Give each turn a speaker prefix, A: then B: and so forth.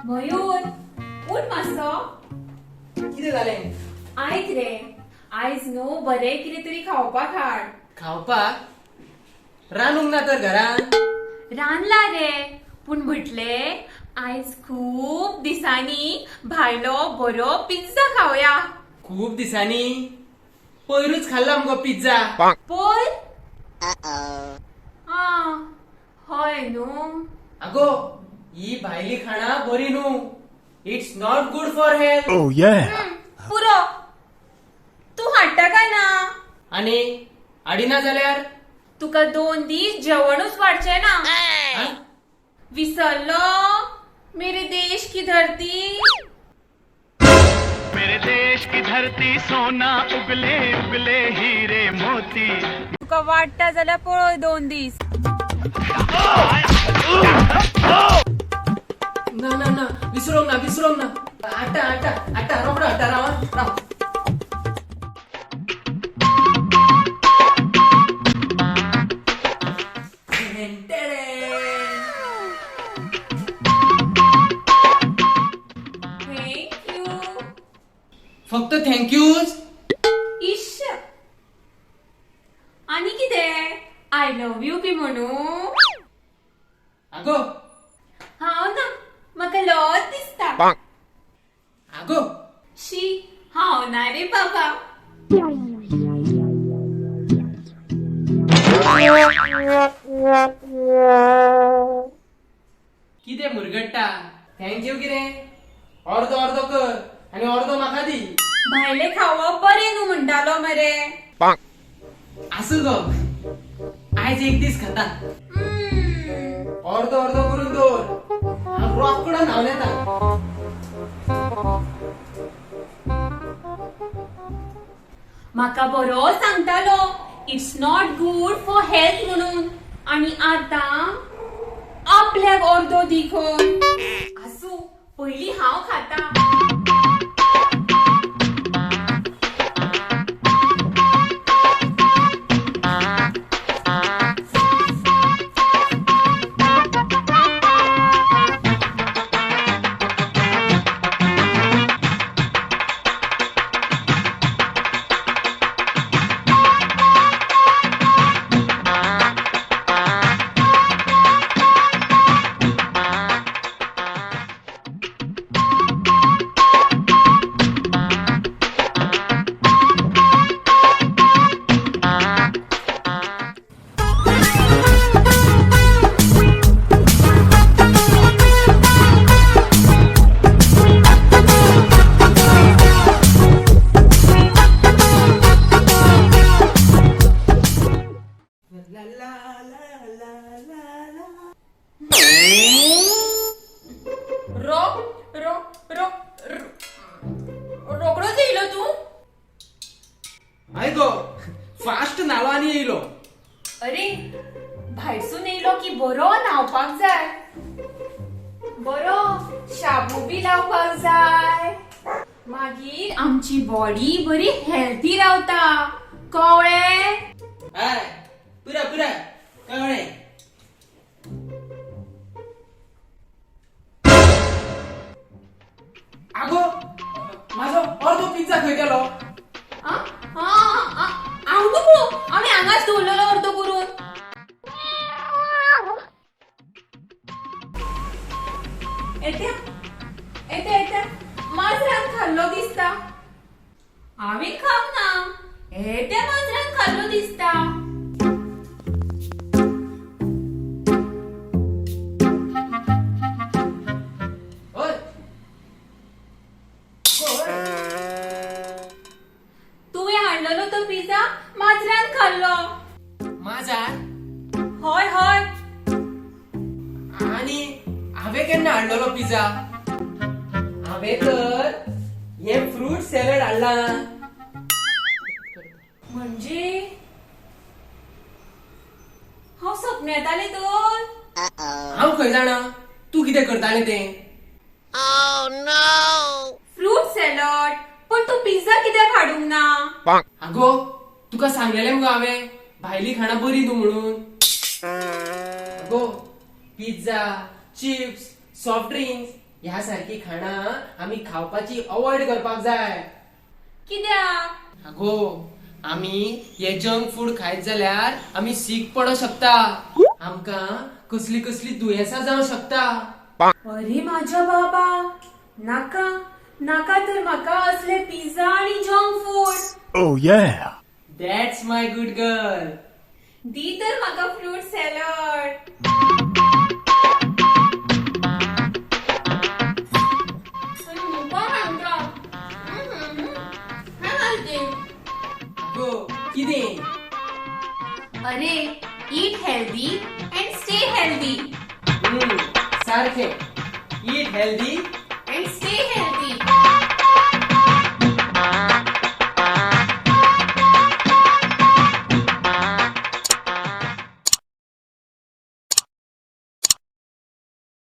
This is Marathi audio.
A: मयूर उठ मातसो.
B: कितें जालें?
A: आयज रे आयज न्हू बरें कितें तरी खावपाक हाड.
B: खावपाक? रांदूंक ना तर घरान?
A: रांदला रे पूण म्हटले आयज खूब दिसांनी भायलो बरो पिझ्झा खावया.
B: खूब दिसांनी? पयरूच खाल्ला मगो पिझ्झा.
A: पय हय न्हू.
B: आगो ही भायली खाणा बरी न्हू. It's not good for health.
C: Oh yeah.
A: पुरो तू हाडटा काय ना?
B: आनी हाडिना जाल्यार?
A: तुका 2 दीस जेवणूच वाडचे ना.
B: हा?
A: विसरलो मेरे देश की धरती.
C: मेरे देश की धरती सोना उगले उगले हीरे मोती.
A: तुका वाटता जाल्यार पळय 2 दीस.
B: ना ना ना विसरूंक ना. आटा रोकडो हाडटा राव.
A: Thank you.
B: फक्त थँक्यूच?
A: इश आणि कितें आय लव्ह यू बी म्हणू.
B: आगो
A: हांव ना म्हाका लॉज दिसता.
B: आगो
A: शी हांव ना रे बाबा.
B: कितें मुरगट्टा? थँक्यू कितें? अर्दो कर आनी अर्दो म्हाका दी.
A: भायले खावप बरें न्हू म्हणटालो मरे.
B: आसूं गो आयज एक दीस खाता. अर्दो करून दवर. हांव रोकडो न्हांवन येता.
A: म्हाका बरो सांगतालो it's not good for health म्हणून आणि आता आपल्याक अर्दो दिखोन. आसूं पयली हांव खाता. रोकडोच येयलो तू.
B: आयगो फास्ट न्हालो आनी येयलो.
A: अरे भायरसून येयलो की बरो न्हावपाक जाय. बरो शाबू बी लावपाक जाय. मागीर आमची बॉडी बरी हेल्थी रावता. कळ्ळें?
B: हाय पुरा कळ्ळें. आगो म्हाजो अर्दो पिझ्झा खंय गेलो?
A: हांव न्हू आमी हांगाच दवरलेलो अर्दो करून. येते माजरान खाल्लो दिसता. हांवें खावंक ना. येते माजरान खाल्लो दिसता.
B: ओय
A: तुवें हाडलेलो तो पिझ्झा माजरान खाल्लो.
B: माजार?
A: हय
B: आनी हांवें केन्ना हाडलेलो पिझ्झा? हांवें तर हे फ्रूट सॅलड हाडला.
A: म्हणजे हांव सपनेतालें तर.
B: हांव खंय जाणा तूं कितें करतालें तें.
A: फ्रूट सॅलड पण तू पिझ्झा कित्याक हाडूंक ना?
B: आगो तुका सांगलेलें मगो हांवें भायली खाणा बरी न्हू म्हणून. अगो पिझ्झा चिप्स सॉफ्ट ड्रिंक्स ह्या सारखी खाणा आम्ही खावपाची अवॉइड करपाक जाय.
A: कित्याक?
B: अगो आम्ही हे जंक फूड खायत जाल्यार आम्ही सीक पडू शकता. आमका कसली कसली दुयेसां जावं शकता.
A: अरे माझ्या बाबा, नाका नाका तर म्हाका असले पिझ्झा आणि junk food.
C: Oh yeah.
B: That's my good girl.
A: दी तर म्हाका फ्रूट सॅलड.
B: अगो कितें?
A: अरे eat healthy and stay healthy
B: सारखे. Eat healthy
A: and stay healthy.